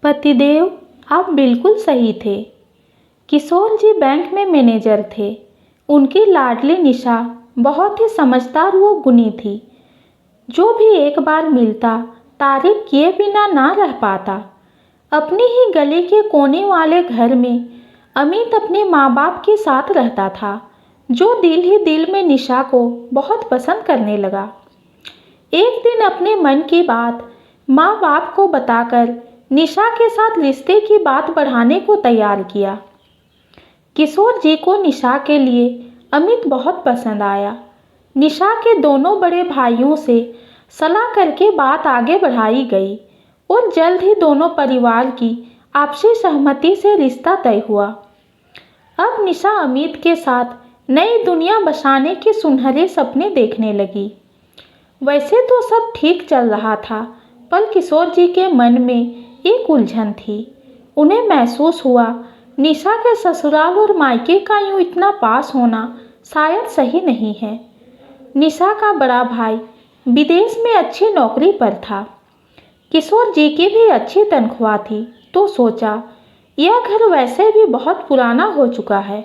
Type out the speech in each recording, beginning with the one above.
पतिदेव, आप बिल्कुल सही थे। किशोर जी बैंक में मैनेजर थे। उनकी लाडली निशा बहुत ही समझदार व गुणी थी। जो भी एक बार मिलता तारीफ किए बिना ना रह पाता। अपनी ही गली के कोने वाले घर में अमित अपने माँ बाप के साथ रहता था, जो दिल ही दिल में निशा को बहुत पसंद करने लगा। एक दिन अपने मन की बात माँ बाप को बताकर निशा के साथ रिश्ते की बात बढ़ाने को तैयार किया। किशोर जी को निशा के लिए अमित बहुत पसंद आया। निशा के दोनों बड़े भाइयों से सलाह करके बात आगे बढ़ाई गई और जल्द ही दोनों परिवार की आपसी सहमति से रिश्ता तय हुआ। अब निशा अमित के साथ नई दुनिया बसाने के सुनहरे सपने देखने लगी। वैसे तो सब ठीक चल रहा था, पर किशोर जी के मन में एक उलझन थी। उन्हें महसूस हुआ निशा के ससुराल और मायके का यूं इतना पास होना शायद सही नहीं है। निशा का बड़ा भाई विदेश में अच्छी नौकरी पर था। किशोर जी की भी अच्छी तनख्वाह थी, तो सोचा यह घर वैसे भी बहुत पुराना हो चुका है,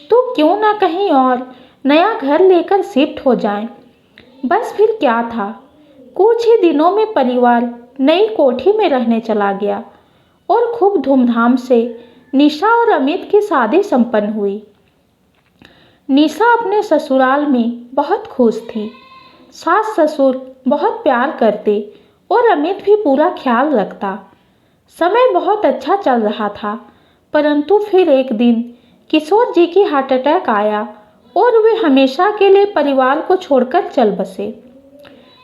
तो क्यों ना कहीं और नया घर लेकर शिफ्ट हो जाएं। बस फिर क्या था, कुछ ही दिनों में परिवार नई कोठी में रहने चला गया और खूब धूमधाम से निशा और अमित की शादी संपन्न हुई। निशा अपने ससुराल में बहुत खुश थी। सास ससुर बहुत प्यार करते और अमित भी पूरा ख्याल रखता। समय बहुत अच्छा चल रहा था, परंतु फिर एक दिन किशोर जी की हार्ट अटैक आया और वे हमेशा के लिए परिवार को छोड़कर चल बसे।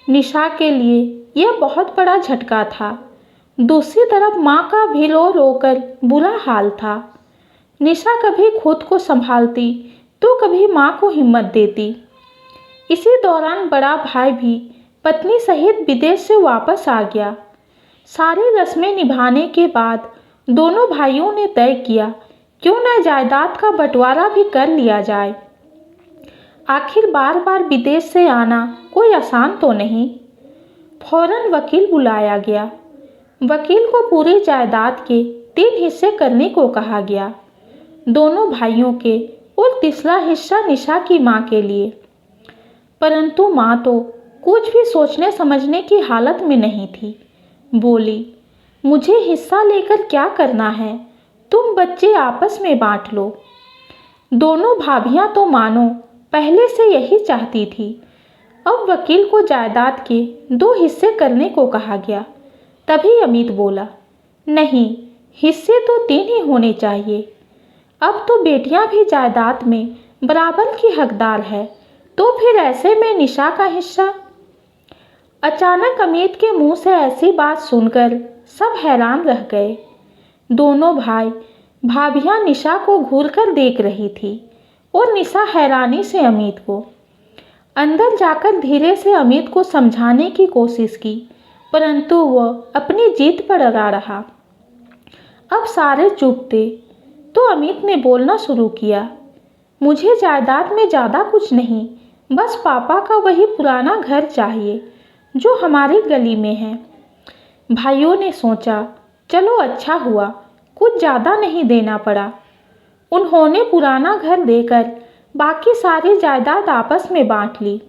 निशा के लिए यह बहुत बड़ा झटका था। दूसरी तरफ माँ का भी रो रोकर बुरा हाल था। निशा कभी खुद को संभालती तो कभी माँ को हिम्मत देती। इसी दौरान बड़ा भाई भी पत्नी सहित विदेश से वापस आ गया। सारी रस्में निभाने के बाद दोनों भाइयों ने तय किया क्यों न जायदाद का बंटवारा भी कर लिया जाए। आखिर बार बार विदेश से आना कोई आसान तो नहीं। फौरन वकील बुलाया गया। वकील को पूरी जायदाद के 3 हिस्से करने को कहा गया, दोनों भाइयों के और तीसरा हिस्सा निशा की माँ के लिए। परंतु माँ तो कुछ भी सोचने समझने की हालत में नहीं थी। बोली, मुझे हिस्सा लेकर क्या करना है, तुम बच्चे आपस में बांट लो। दोनों भाभियाँ तो मानो पहले से यही चाहती थी। अब वकील को जायदाद के 2 हिस्से करने को कहा गया। तभी अमित बोला, नहीं, हिस्से तो 3 ही होने चाहिए। अब तो बेटियां भी जायदाद में बराबर की हकदार है, तो फिर ऐसे में निशा का हिस्सा। अचानक अमित के मुंह से ऐसी बात सुनकर सब हैरान रह गए। दोनों भाई भाभियां निशा को घूर कर देख रही थी और निशा हैरानी से अमित को। अंदर जाकर धीरे से अमित को समझाने की कोशिश की, परंतु वह अपनी जीत पर अड़ा रहा। अब सारे चुप थे, तो अमित ने बोलना शुरू किया, मुझे जायदाद में ज़्यादा कुछ नहीं, बस पापा का वही पुराना घर चाहिए जो हमारी गली में है। भाइयों ने सोचा, चलो अच्छा हुआ, कुछ ज़्यादा नहीं देना पड़ा। उन्होंने पुराना घर देकर बाकी सारी जायदाद आपस में बांट ली।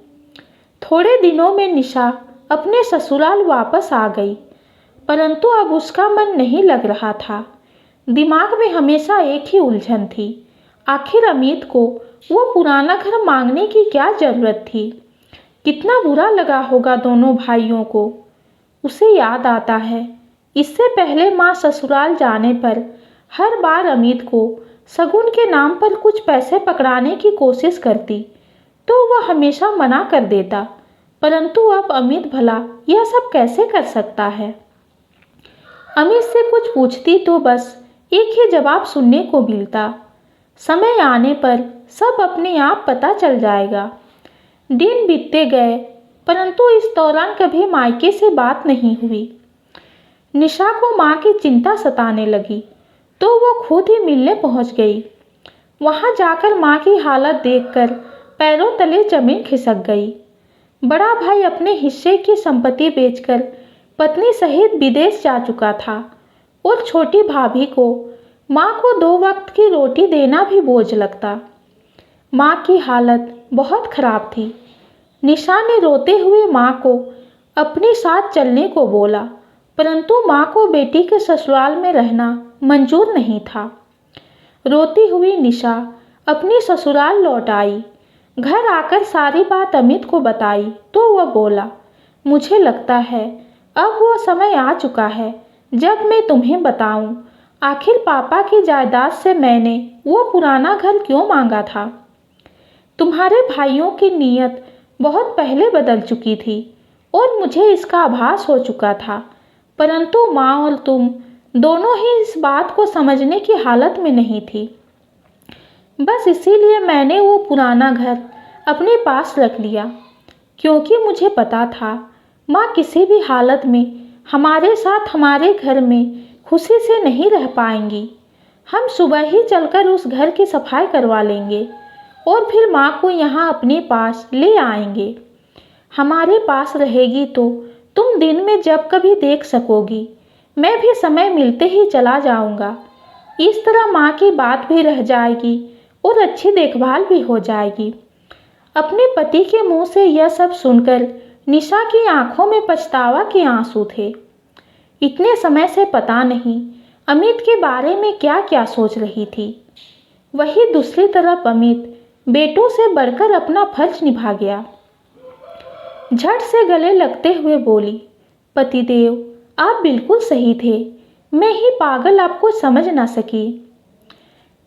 थोड़े दिनों में निशा अपने ससुराल वापस आ गई, परंतु अब उसका मन नहीं लग रहा था। दिमाग में हमेशा एक ही उलझन थी, आखिर अमित को वो पुराना घर मांगने की क्या ज़रूरत थी। कितना बुरा लगा होगा दोनों भाइयों को। उसे याद आता है, इससे पहले माँ ससुराल जाने पर हर बार अमित को शगुन के नाम पर कुछ पैसे पकड़ाने की कोशिश करती, तो वह हमेशा मना कर देता, परंतु अब अमित भला यह सब कैसे कर सकता है। अमित से कुछ पूछती तो बस एक ही जवाब सुनने को मिलता, समय आने पर सब अपने आप पता चल जाएगा। दिन बीतते गए, परंतु इस दौरान कभी मायके से बात नहीं हुई। निशा को माँ की चिंता सताने लगी, तो वो खुद ही मिलने पहुँच गई। वहाँ जाकर माँ की हालत देखकर पैरों तले जमीन खिसक गई। बड़ा भाई अपने हिस्से की संपत्ति बेचकर पत्नी सहित विदेश जा चुका था और छोटी भाभी को माँ को 2 वक्त की रोटी देना भी बोझ लगता। माँ की हालत बहुत खराब थी। निशा ने रोते हुए माँ को अपने साथ चलने को बोला, परंतु माँ को बेटी के ससुराल में रहना मंजूर नहीं था। रोती हुई निशा अपनी ससुराल लौट आई। घर आकर सारी बात अमित को बताई तो वह बोला, मुझे लगता है अब वो समय आ चुका है जब मैं तुम्हें बताऊं, आखिर पापा की जायदाद से मैंने वो पुराना घर क्यों मांगा था। तुम्हारे भाइयों की नीयत बहुत पहले बदल चुकी थी और मुझे इसका आभास हो चुका था, परंतु माँ और तुम दोनों ही इस बात को समझने की हालत में नहीं थी। बस इसीलिए मैंने वो पुराना घर अपने पास रख लिया, क्योंकि मुझे पता था माँ किसी भी हालत में हमारे साथ हमारे घर में खुशी से नहीं रह पाएंगी। हम सुबह ही चलकर उस घर की सफाई करवा लेंगे और फिर माँ को यहाँ अपने पास ले आएंगे। हमारे पास रहेगी तो तुम दिन में जब कभी देख सकोगी, मैं भी समय मिलते ही चला जाऊँगा। इस तरह माँ की बात भी रह जाएगी और अच्छी देखभाल भी हो जाएगी। अपने पति के मुंह से यह सब सुनकर निशा की आंखों में पछतावा के आंसू थे। इतने समय से पता नहीं अमित के बारे में क्या क्या सोच रही थी। वही दूसरी तरफ अमित बेटों से बढ़कर अपना फर्ज निभा गया। झट से गले लगते हुए बोली, पतिदेव आप बिल्कुल सही थे, मैं ही पागल आपको समझ ना सकी।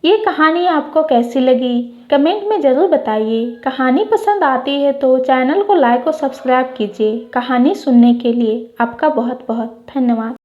ये कहानी आपको कैसी लगी कमेंट में ज़रूर बताइए। कहानी पसंद आती है तो चैनल को लाइक और सब्सक्राइब कीजिए। कहानी सुनने के लिए आपका बहुत बहुत धन्यवाद।